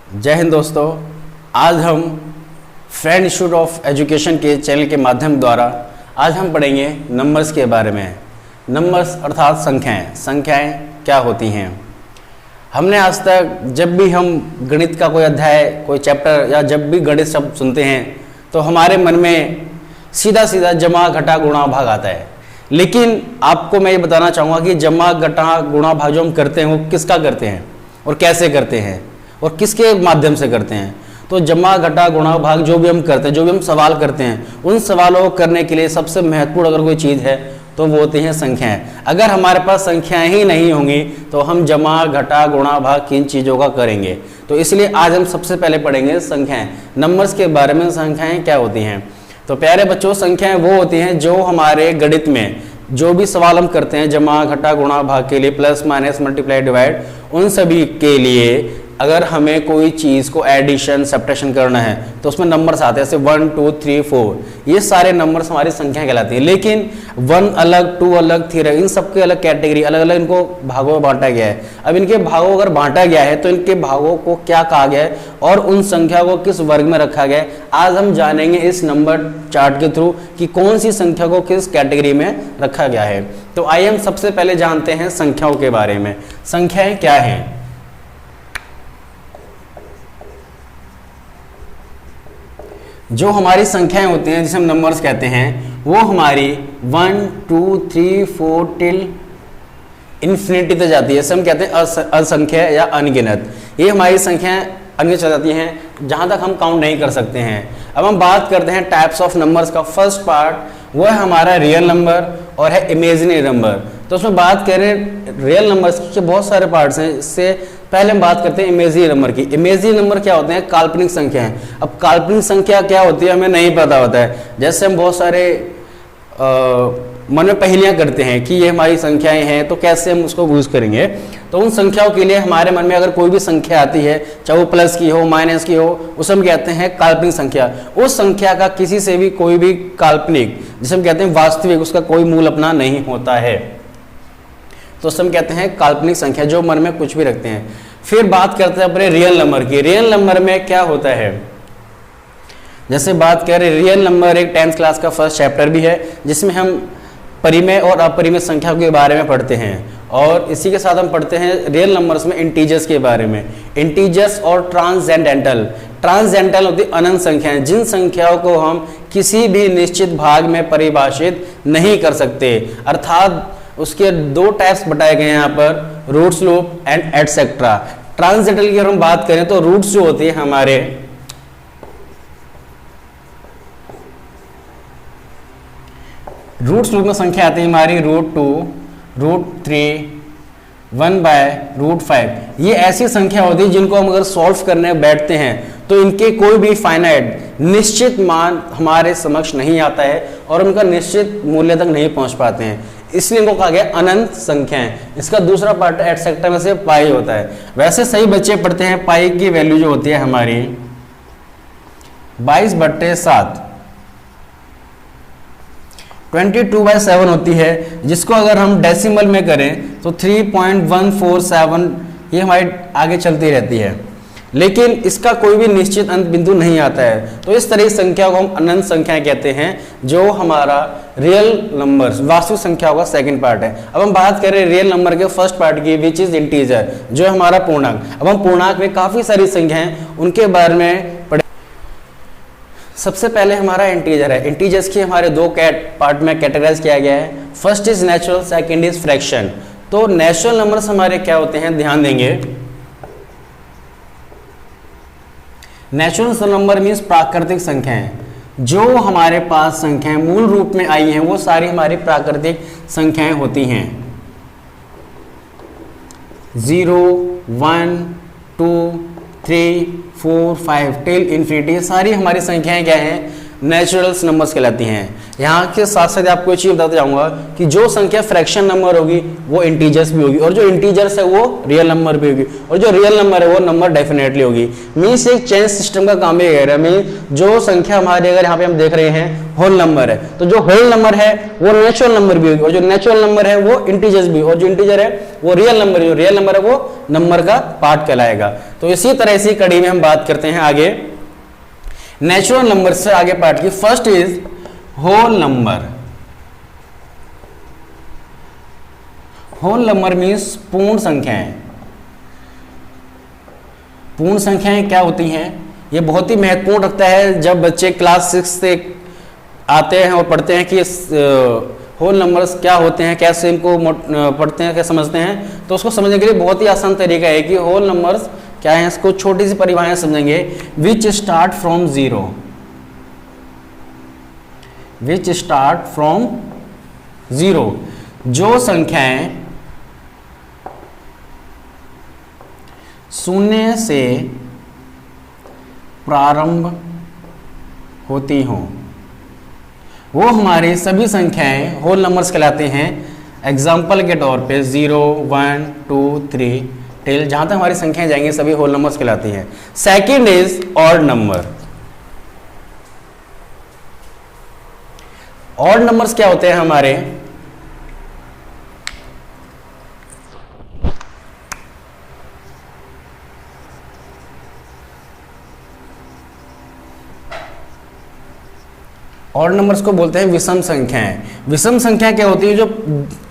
जय हिंद दोस्तों। आज हम फ्रेंड इंस्टीट्यूट ऑफ एजुकेशन के चैनल के माध्यम द्वारा आज हम पढ़ेंगे नंबर्स के बारे में। नंबर्स अर्थात संख्याएं क्या होती हैं। हमने आज तक जब भी हम गणित का कोई अध्याय, कोई चैप्टर या जब भी गणित शब्द सुनते हैं तो हमारे मन में सीधा सीधा जमा घटा गुणा भाग आता है। लेकिन आपको मैं ये बताना चाहूँगा कि जमा घटा गुणा भाग जो हम करते हैं वो किसका करते हैं और कैसे करते हैं और किसके माध्यम से करते हैं। तो जमा घटा गुणा भाग जो भी हम करते हैं, जो भी हम सवाल करते हैं, उन सवालों को करने के लिए सबसे महत्वपूर्ण अगर कोई चीज़ है तो वो होती हैं संख्याएं। अगर हमारे पास संख्याएं ही नहीं होंगी तो हम जमा घटा गुणा भाग किन चीज़ों का करेंगे। तो इसलिए आज हम सबसे पहले पढ़ेंगे संख्याएं, नंबर्स के बारे में। संख्याएं क्या होती हैं? तो प्यारे बच्चों, संख्याएं वो होती हैं जो हमारे गणित में जो भी सवाल हम करते हैं जमा घटा गुणा भाग के लिए, प्लस माइनस मल्टीप्लाई डिवाइड, उन सभी के लिए अगर हमें कोई चीज़ को एडिशन सब्ट्रैक्शन करना है तो उसमें नंबर्स आते हैं, जैसे 1 2 3 4, ये सारे नंबर्स हमारी संख्या कहलाती है। लेकिन 1 अलग, 2 अलग, 3 अलग, इन सबके अलग कैटेगरी, अलग अलग इनको भागों में बांटा गया है। अब इनके भागों अगर बांटा गया है तो इनके भागों को क्या कहा गया है और उन संख्या को किस वर्ग में रखा गया है, आज हम जानेंगे इस नंबर चार्ट के थ्रू कि कौन सी संख्या को किस कैटेगरी में रखा गया है। तो आइए हम सबसे पहले जानते हैं संख्याओं के बारे में। संख्याएं क्या हैं? जो हमारी संख्याएं होती हैं जिसे हम नंबर्स कहते हैं, वो हमारी 1 2 3 4 टिल इन्फिनिटी तक जाती है। इसे हम कहते हैं असंख्य या अनगिनत। ये हमारी संख्याएं अनगिनत चल जाती हैं जहां तक हम काउंट नहीं कर सकते हैं। अब हम बात करते हैं टाइप्स ऑफ नंबर्स का। फर्स्ट पार्ट वो है हमारा रियल नंबर और है इमेजिनरी नंबर। तो उसमें बात करें रियल नंबर्स के बहुत सारे पार्ट्स हैं। इससे पहले हम बात करते हैं इमेजिनरी नंबर की। इमेजिनरी नंबर क्या होते हैं? काल्पनिक संख्या है। अब काल्पनिक संख्या क्या होती है हमें नहीं पता होता है। जैसे हम बहुत सारे मन में पहेलियां करते हैं कि ये हमारी संख्याएं हैं तो कैसे हम उसको यूज करेंगे। तो उन संख्याओं के लिए हमारे मन में अगर कोई भी संख्या आती है, चाहे वो प्लस की हो माइनस की हो, उसे हम कहते हैं काल्पनिक संख्या। उस संख्या का किसी से भी कोई भी काल्पनिक, जिसे हम कहते हैं वास्तविक, उसका कोई मूल अपना नहीं होता है, तो उसे हम कहते हैं काल्पनिक संख्या, जो मन में कुछ भी रखते हैं। फिर बात करते हैं अपने रियल नंबर की। रियल नंबर में क्या होता है? जैसे बात करें रियल नंबर, एक 10th क्लास का फर्स्ट चैप्टर भी है जिसमें हम परिमेय और अपरिमेय संख्या के बारे में पढ़ते हैं। और इसी के साथ हम पढ़ते हैं रियल नंबर्स में इंटीजर्स के बारे में। इंटीजर्स और ट्रांसजेंडेंटल। ट्रांसजेंडेंटल होती अनंत संख्याएं, जिन संख्याओं को हम किसी भी निश्चित भाग में परिभाषित नहीं कर सकते। अर्थात उसके दो टाइप्स बताए गए हैं यहाँ पर, रूट्स लूप एंड एटसेट्रा। ट्रांसजेंडेंटल की अगर हम बात करें तो रूट्स जो होती है हमारे, रूट्स लूप में संख्या आती है हमारी √2, √3, 1/√5। ये ऐसी संख्या होती है जिनको हम अगर सॉल्व करने बैठते हैं तो इनके कोई भी फाइनाइट निश्चित मान हमारे समक्ष नहीं आता है और उनका निश्चित मूल्य तक नहीं पहुंच पाते हैं, इसलिए इनको कहा गया अनंत संख्याएं। इसका दूसरा पार्ट एटसेट्रा में से पाई होता है। वैसे सही बच्चे पढ़ते हैं पाई की वैल्यू जो होती है हमारी 22/7, 22/7 होती है, जिसको अगर हम डेसिमल में करें तो 3.147 ये हमारी आगे चलती रहती है। लेकिन इसका कोई भी निश्चित अंत बिंदु नहीं आता है। तो इस तरह की संख्या को हम अनंत संख्याएं कहते हैं, जो हमारा रियल नंबर्स, वास्तविक संख्याओं का सेकंड पार्ट है। अब हम बात करें रियल नंबर के फर्स्ट पार्ट की, विच इज इंटीजर, जो हमारा पूर्णांक। अब हम पूर्णांक में काफी सारी संख्याएं, उनके बारे में पढ़े। सबसे पहले हमारा इंटीजर है। इंटीजर्स की हमारे दो पार्ट में कैटेगराइज किया गया है। First is natural, second is fraction. तो नेचुरल नंबर्स हमारे क्या होते हैं, ध्यान देंगे। नेचुरल नंबर मीन्स प्राकृतिक संख्याएं। जो हमारे पास संख्याएं मूल रूप में आई हैं वो सारी हमारी प्राकृतिक संख्याएं होती हैं। 0 1 2 3 4 5 टिल इन्फिनिटी, सारी हमारी संख्याएं क्या हैं, नेचुरल्स नंबर्स कहलाती हैं। यहाँ के साथ साथ आपको एक चीज बताते जाऊंगा कि जो संख्या फ्रैक्शन नंबर होगी वो इंटीजर्स भी होगी, और जो इंटीजर्स है वो रियल नंबर भी होगी, और जो रियल नंबर है वो नंबर डेफिनेटली होगी। मीन्स एक चेन सिस्टम का काम भी है। मीन जो संख्या हमारी अगर यहाँ पे हम देख रहे हैं होल नंबर है, तो जो होल नंबर है वो नेचुरल नंबर भी होगी, और जो नेचुरल नंबर है वो इंटीजर्स भी, और जो इंटीजर है वो रियल नंबर, जो रियल नंबर है वो नंबर का पार्ट कहलाएगा। तो इसी तरह इसी कड़ी में हम बात करते हैं आगे नेचुरल नंबर से आगे पार्ट की। First is whole number. Whole number means पूर्ण संख्याएं। पूर्ण संख्याएं क्या होती हैं, ये बहुत ही महत्वपूर्ण रखता है जब बच्चे क्लास 6 से आते हैं और पढ़ते हैं कि होल नंबर्स क्या होते हैं, कैसे इनको पढ़ते हैं, कैसे समझते हैं। तो उसको समझने के लिए बहुत ही आसान तरीका है कि होल नंबर्स क्या है, इसको छोटी सी परिभाषा समझेंगे। Which start from zero, which start from zero, जो संख्याएं शून्य से प्रारंभ होती हों वो हमारी सभी संख्याएं होल नंबर्स कहलाते हैं। एग्जाम्पल के तौर पे 0, 1, 2, 3 टिल जहां तक हमारी संख्याएं जाएंगी सभी होल नंबर्स कहलाती हैं। Second is odd number. Odd numbers क्या होते हैं हमारे, ऑड नंबर्स को बोलते हैं विषम संख्याएं। विषम संख्या क्या होती है, जो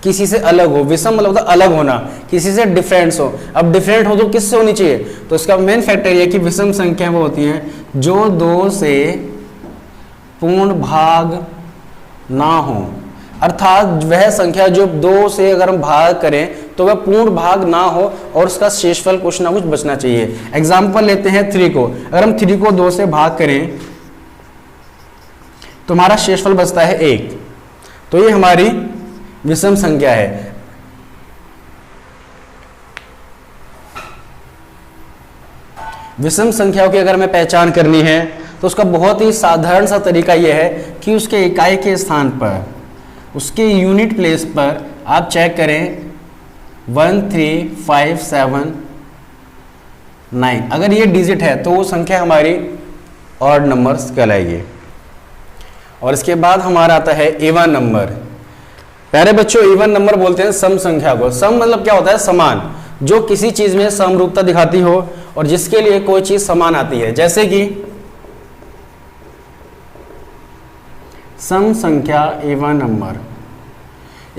किसी से अलग हो। विषम मतलब अलग होना, किसी से डिफरेंस हो। अब डिफरेंट हो तो किससे होनी चाहिए, तो इसका मेन फैक्टर ये कि विषम संख्या वो होती हैं जो 2 से पूर्ण भाग ना हो, अर्थात वह संख्या जो 2 से अगर हम भाग करें तो वह पूर्ण भाग ना हो और उसका शेषफल कुछ ना कुछ बचना चाहिए। एग्जाम्पल लेते हैं 3 को। अगर हम 3 को 2 से भाग करें तो हमारा शेषफल बचता है 1, तो ये हमारी विषम संख्या है। विषम संख्याओं की अगर हमें पहचान करनी है तो उसका बहुत ही साधारण सा तरीका यह है कि उसके इकाई के स्थान पर, उसके यूनिट प्लेस पर आप चेक करें 1, 3, 5, 7, 9। अगर ये डिजिट है तो वो संख्या हमारी ऑड नंबर्स कहलाएगी। और इसके बाद हमारा आता है इवन नंबर। प्यारे बच्चों, इवन नंबर बोलते हैं सम संख्या को। सम मतलब क्या होता है, समान, जो किसी चीज में समरूपता दिखाती हो और जिसके लिए कोई चीज समान आती है। जैसे कि सम संख्या इवन नंबर।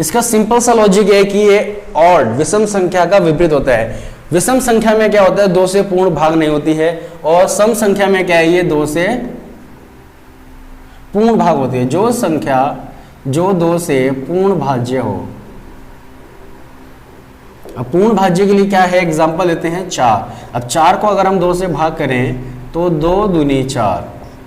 इसका सिंपल सा लॉजिक है कि ये ऑड विषम संख्या का विपरीत होता है। विषम संख्या में क्या होता है, 2 से पूर्ण भाग नहीं होती है, और सम संख्या में क्या है, ये 2 से पूर्ण भाग होती है। जो संख्या जो 2 से पूर्ण भाज्य हो। अब पूर्ण भाज्य के लिए क्या है, एग्जांपल लेते हैं 4। अब 4 को अगर हम 2 से भाग करें तो 2 दूनी 4,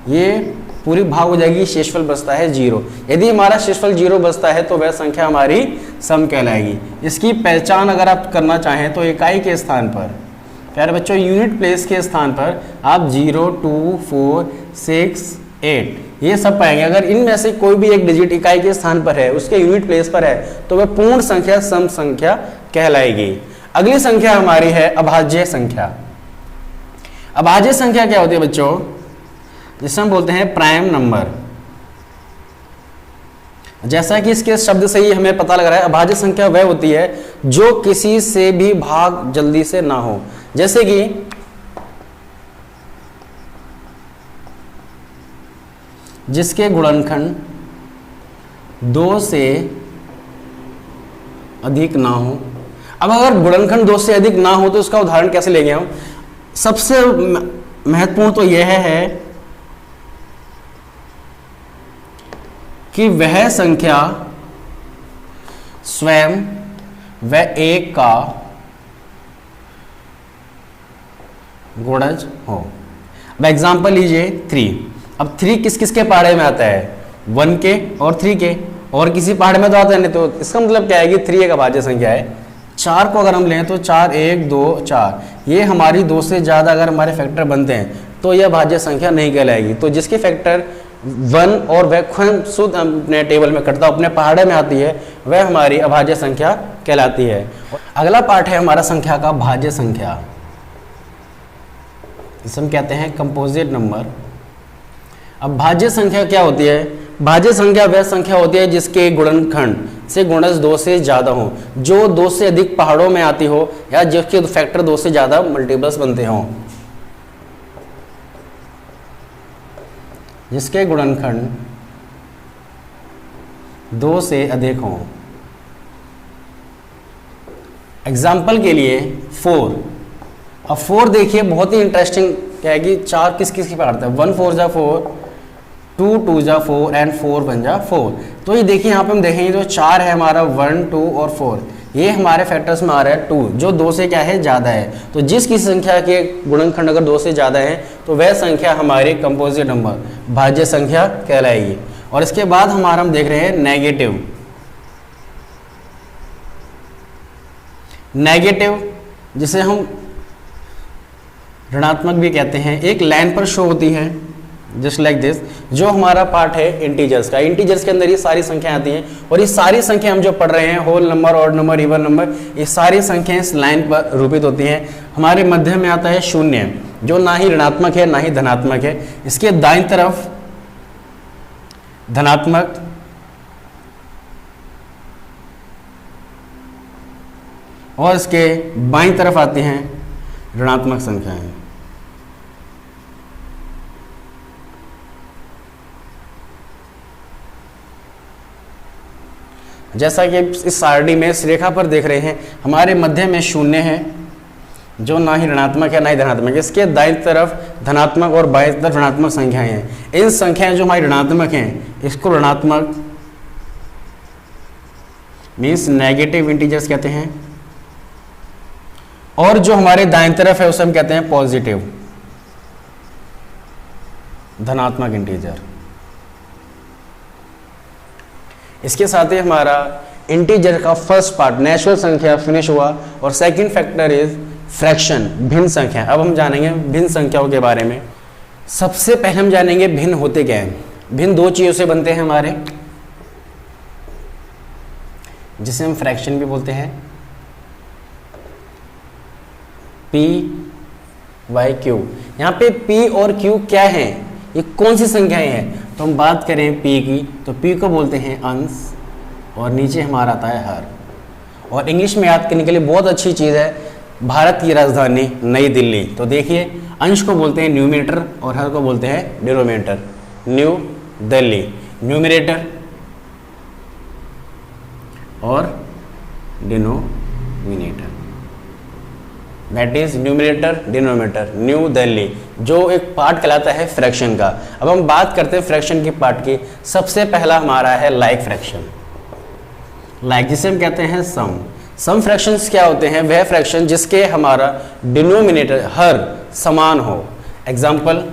ये पूरी भाग हो जाएगी, शेषफल बचता है 0। यदि हमारा शेषफल 0 बचता है तो वह संख्या हमारी सम कहलाएगी। इसकी पहचान अगर आप करना चाहें तो इकाई के स्थान पर, प्यारे बच्चों, यूनिट प्लेस के स्थान पर आप 0, 2, 4, 6, 8 ये सब पाएंगे। अगर इनमें से कोई भी एक डिजिट इकाई के स्थान पर है, उसके यूनिट प्लेस पर है, तो वह पूर्ण संख्या सम संख्या कहलाएगी। अगली संख्या हमारी है अभाज्य संख्या। अभाज्य संख्या क्या होती है बच्चों, जिसे हम बोलते हैं प्राइम नंबर। जैसा कि इसके शब्द से ही हमें पता लग रहा है, अभाज्य संख्या वह होती है जो किसी से भी भाग जल्दी से ना हो। जैसे कि जिसके गुणनखंड 2 से अधिक ना हो। अब अगर गुणनखंड 2 से अधिक ना हो तो उसका उदाहरण कैसे लेंगे हम। सबसे महत्वपूर्ण तो यह है कि वह संख्या स्वयं वह 1 का गुणज हो। अब एग्जांपल लीजिए 3। अब 3 किस किस के पहाड़े में आता है, 1 के और 3 के, और किसी पहाड़े में तो आता है नहीं। तो इसका मतलब क्या है कि 3 एक अभाज्य संख्या है। 4 को अगर हम लें तो 4, 1, 2, 4 ये हमारी 2 से ज़्यादा अगर हमारे फैक्टर बनते हैं तो यह अभाज्य संख्या नहीं कहलाएगी। तो जिसके फैक्टर वन और वह खुद शुद्ध अपने टेबल में कटता अपने पहाड़े में आती है, वह हमारी अभाज्य संख्या कहलाती है। अगला पार्ट है हमारा संख्या का भाज्य संख्या, इसे हम कहते हैं कंपोजिट नंबर। अब भाज्य संख्या क्या होती है? भाज्य संख्या वह संख्या होती है जिसके गुणनखंड से गुणज 2 से ज़्यादा हो, जो 2 से अधिक पहाड़ों में आती हो या जिसके फैक्टर 2 से ज़्यादा मल्टीपल्स बनते हों। जिसके गुणनखंड 2 से अधिक हों। एग्जाम्पल के लिए 4। अब 4 देखिए बहुत ही इंटरेस्टिंग क्या है कि 4 किस किस की पार्ट है। 1 4 जा 4, 2 2 जा 4 एंड 4 1 जा 4। तो ये देखिए यहाँ पे हम देखेंगे जो 4 है हमारा 1 2 और 4, ये हमारे फैक्टर्स में आ रहा है 2, जो 2 से क्या है ज़्यादा है। तो जिस किसी संख्या के गुणनखंड अगर 2 से ज़्यादा है तो वह संख्या हमारी कंपोजिट नंबर भाज्य संख्या कहलाएगी। और इसके बाद हमारा हम देख रहे हैं नेगेटिव। नेगेटिव जिसे हम ऋणात्मक भी कहते हैं, एक लाइन पर शो होती है जस्ट लाइक दिस, जो हमारा पार्ट है इंटीजर्स का। इंटीजर्स के अंदर ये सारी संख्याएं आती हैं और ये सारी संख्या हम जो पढ़ रहे हैं, whole number, odd number, even number, ये सारी संख्याएं इस लाइन पर रूपित होती हैं। हमारे मध्य में आता है शून्य, जो ना ही ऋणात्मक है ना ही धनात्मक है। इसके दाईं तरफ धनात्मक, और इसके बाईं तरफ आती हैं ऋणात्मक संख्याएं। जैसा कि इस सारणी में इस रेखा पर देख रहे हैं, हमारे मध्य में शून्य है जो ना ही ऋणात्मक है ना ही धनात्मक है। इसके दाईं तरफ धनात्मक और बाईं तरफ ऋणात्मक संख्याएं हैं। इन संख्याएं जो हमारी ऋणात्मक हैं, इसको ऋणात्मक मीन्स नेगेटिव इंटीजर्स कहते हैं, और जो हमारे दाईं तरफ है उसे हम कहते हैं पॉजिटिव धनात्मक इंटीजर। इसके साथ ही हमारा इंटीजर का फर्स्ट पार्ट नेचुरल संख्या फिनिश हुआ और सेकंड फैक्टर इज फ्रैक्शन, भिन्न संख्या। अब हम जानेंगे भिन्न संख्याओं के बारे में। सबसे पहले हम जानेंगे भिन्न होते क्या हैं। भिन्न 2 चीजों से बनते हैं हमारे, जिसे हम फ्रैक्शन भी बोलते हैं, P बाई Q। यहाँ पे P और Q क्या है, ये कौन सी संख्याएं हैं? तो हम बात करें P की, तो P को बोलते हैं अंश और नीचे हमारा आता है हर। और इंग्लिश में याद करने के लिए बहुत अच्छी चीज़ है, भारत की राजधानी नई दिल्ली। तो देखिए अंश को बोलते हैं न्यूमिनेटर और हर को बोलते हैं डिनोमिनेटर। न्यू दिल्ली न्यूमिनेटर और denominator, that is numerator denominator, new Delhi, जो एक पार्ट कहलाता है फ्रैक्शन का। अब हम बात करते हैं फ्रैक्शन की पार्ट की। सबसे पहला हमारा है लाइक फ्रैक्शन, लाइक जिसे हम कहते हैं सम। सम फ्रैक्शंस क्या होते हैं? वह फ्रैक्शन जिसके हमारा डिनोमिनेटर हर समान हो। एग्जाम्पल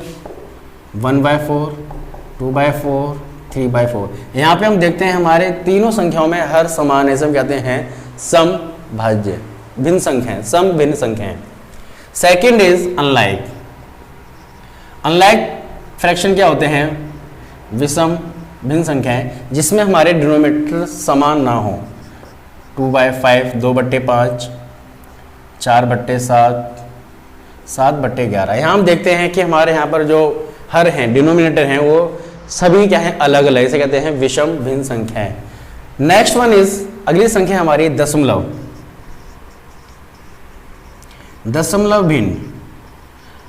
1/4, 2/4, 3/4। यहाँ पे हम देखते हैं हमारे तीनों संख्याओं में हर समान है, इसे हम कहते हैं सम भाज्य भिन्न संख्याएं, सम भिन्न संख्याएं। Second is unlike. Unlike fraction क्या होते हैं? विषम भिन्न संख्याएं जिसमें हमारे डिनोमिनेटर समान ना हो। 2/5, 2/5, 4/7, 7/11। यहाँ हम देखते हैं कि हमारे यहाँ पर जो हर हैं डिनोमिनेटर हैं वो सभी क्या है अलग अलग, इसे कहते हैं विषम भिन्न संख्याएं। नेक्स्ट वन इज, अगली संख्या हमारी दशमलव। दशमलव भिन्न।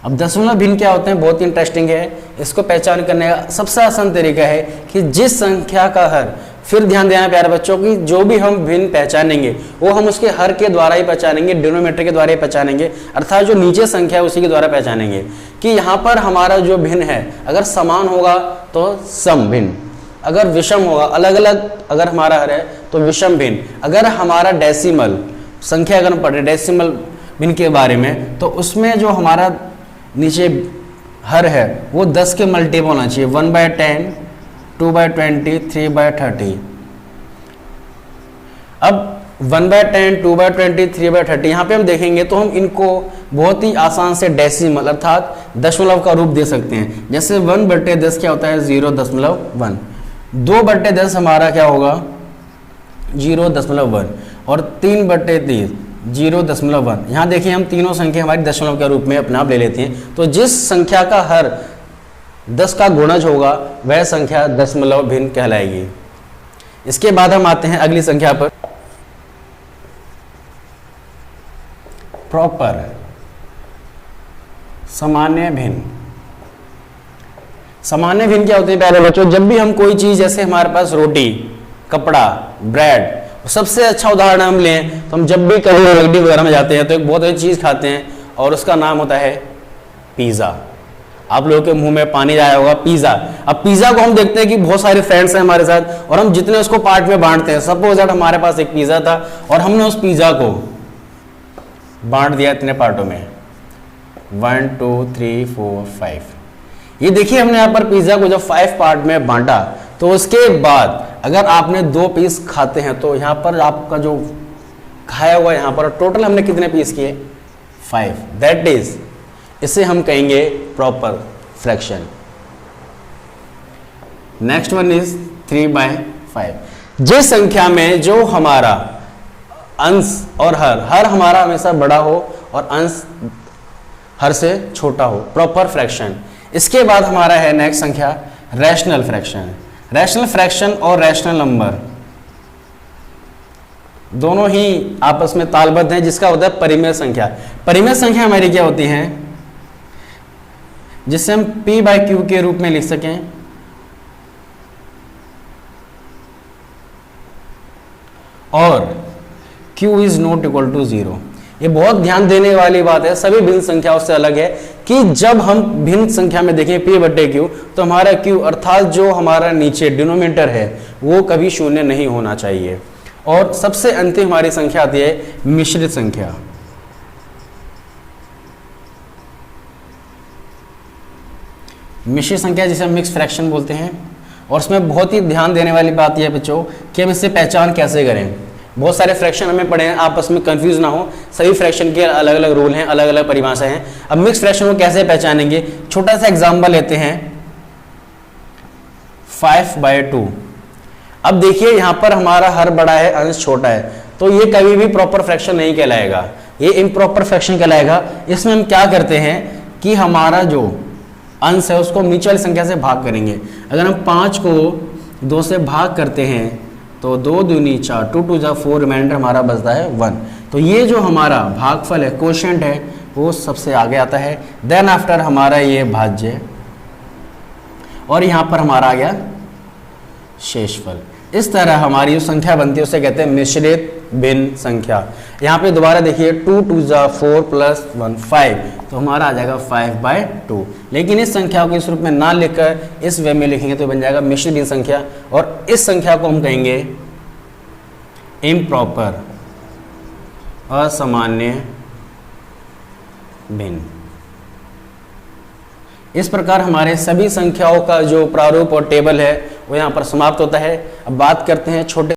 अब दशमलव भिन्न क्या होते हैं? बहुत ही इंटरेस्टिंग है। इसको पहचान करने का सबसे आसान तरीका है कि जिस संख्या का हर, फिर ध्यान देना प्यारे बच्चों की, जो भी हम भिन्न पहचानेंगे वो हम उसके हर के द्वारा ही पहचानेंगे, डिनोमिनेटर के द्वारा ही पहचानेंगे, अर्थात जो नीचे संख्या है उसी के द्वारा पहचानेंगे। कि यहाँ पर हमारा जो भिन्न है अगर समान होगा तो सम भिन्न, अगर विषम होगा अलग अलग, अगर हमारा हर है तो विषम भिन्न। अगर हमारा डेसिमल संख्या अगर हम पढ़े डेसिमल भिन्न के बारे में, तो उसमें जो हमारा नीचे हर है वो 10 के मल्टीपल होना चाहिए। 1/10, 2/20, 3/30। अब 1/10, 2/20, 3/30, यहाँ पे हम देखेंगे तो हम इनको बहुत ही आसान से डेसिमल अर्थात दशमलव का रूप दे सकते हैं। जैसे 1/10 क्या होता है 0.1, 2/10 हमारा क्या होगा 0.1 और 3/30 0.1। यहाँ देखिए हम तीनों संख्या हमारी दशमलव के रूप में अपने आप ले लेते हैं। तो जिस संख्या का हर 10 का गुणज होगा वह संख्या दशमलव भिन्न कहलाएगी। इसके बाद हम आते हैं अगली संख्या पर, प्रॉपर सामान्य भिन्न। सामान्य भिन्न क्या होते हैं प्यारे बच्चों, जब भी हम कोई चीज जैसे हमारे पास रोटी, कपड़ा, ब्रेड, सबसे अच्छा उदाहरण हम लें तो हम जब भी कभी रेगडी वगैरह में जाते हैं तो एक बहुत अच्छी चीज खाते हैं और उसका नाम होता है पिज्जा। आप लोगों के मुंह में पानी आया होगा, पिज्जा। अब पिज्जा को हम देखते हैं कि बहुत सारे फ्रेंड्स हैं हमारे साथ और हम जितने उसको पार्ट में बांटते हैं, सपोज दैट हमारे पास एक पिज्जा था और हमने उस पिज्जा को बांट दिया इतने पार्टों में, 1 2 3 4 5। ये देखिए हमने यहाँ पर पिज्जा को जब 5 पार्ट में बांटा तो उसके बाद अगर आपने 2 पीस खाते हैं तो यहाँ पर आपका जो खाया हुआ यहाँ पर टोटल हमने कितने पीस किए 5। दैट इज, इसे हम कहेंगे proper fraction. Next one is 3/5। जिस संख्या में जो हमारा अंश और हर हमारा हमेशा बड़ा हो और अंश हर से छोटा हो, प्रॉपर फ्रैक्शन। इसके बाद हमारा है नेक्स्ट संख्या रैशनल फ्रैक्शन। रैशनल फ्रैक्शन और रैशनल नंबर दोनों ही आपस में तालबद्ध हैं, जिसका होता है परिमेय संख्या। परिमेय संख्या हमारी क्या होती है, जिसे हम p/q के रूप में लिख सकें, और q is not equal to 0। ये बहुत ध्यान देने वाली बात है, सभी भिन्न संख्याओं से अलग है कि जब हम भिन्न संख्या में देखें p/q तो हमारा q अर्थात जो हमारा नीचे डिनोमिनेटर है वो कभी शून्य नहीं होना चाहिए। और सबसे अंतिम हमारी संख्या आती है मिश्रित संख्या। मिश्रित संख्या जिसे हम मिक्स फ्रैक्शन बोलते हैं, और उसमें बहुत ही ध्यान देने वाली बात यह है बच्चों कि हम इससे पहचान कैसे करें। बहुत सारे फ्रैक्शन हमें पढ़े हैं, आपस में कंफ्यूज ना हो, सभी फ्रैक्शन के अलग अलग रूल हैं, अलग अलग परिभाषाएं हैं। अब मिक्स फ्रैक्शन को कैसे पहचानेंगे, छोटा सा एग्जांपल लेते हैं 5/2। अब देखिए यहाँ पर हमारा हर बड़ा है, अंश छोटा है, तो ये कभी भी प्रॉपर फ्रैक्शन नहीं कहलाएगा, ये इम्प्रॉपर फ्रैक्शन कहलाएगा। इसमें हम क्या करते हैं कि हमारा जो अंश है उसको नीचे वाली संख्या से भाग करेंगे। अगर हम 5 को 2 से भाग करते हैं तो 2 दूनी 4, 2 2 जा 4, रिमाइंडर हमारा बचता है 1। तो ये जो हमारा भागफल है, क्वोशिएंट है, वो सबसे आगे आता है। देन आफ्टर हमारा ये भाज्य, और यहाँ पर हमारा आ गया शेषफल। इस तरह हमारी जो संख्या बनती है उसे कहते हैं मिश्रित भिन्न संख्या। यहाँ पे दोबारा देखिए 2 2 जा 4 प्लस 1 5, तो हमारा आ जाएगा 5/2। लेकिन इस संख्या को इस रूप में ना लिखकर इस वे में लिखेंगे तो बन जाएगा मिश्रित भिन्न संख्या, और इस संख्या को हम कहेंगे इम्प्रॉपर असामान्य भिन्न। इस प्रकार हमारे सभी संख्याओं का जो प्रारूप और टेबल है वो यहाँ पर समाप्त होता है। अब बात करते हैं छोटे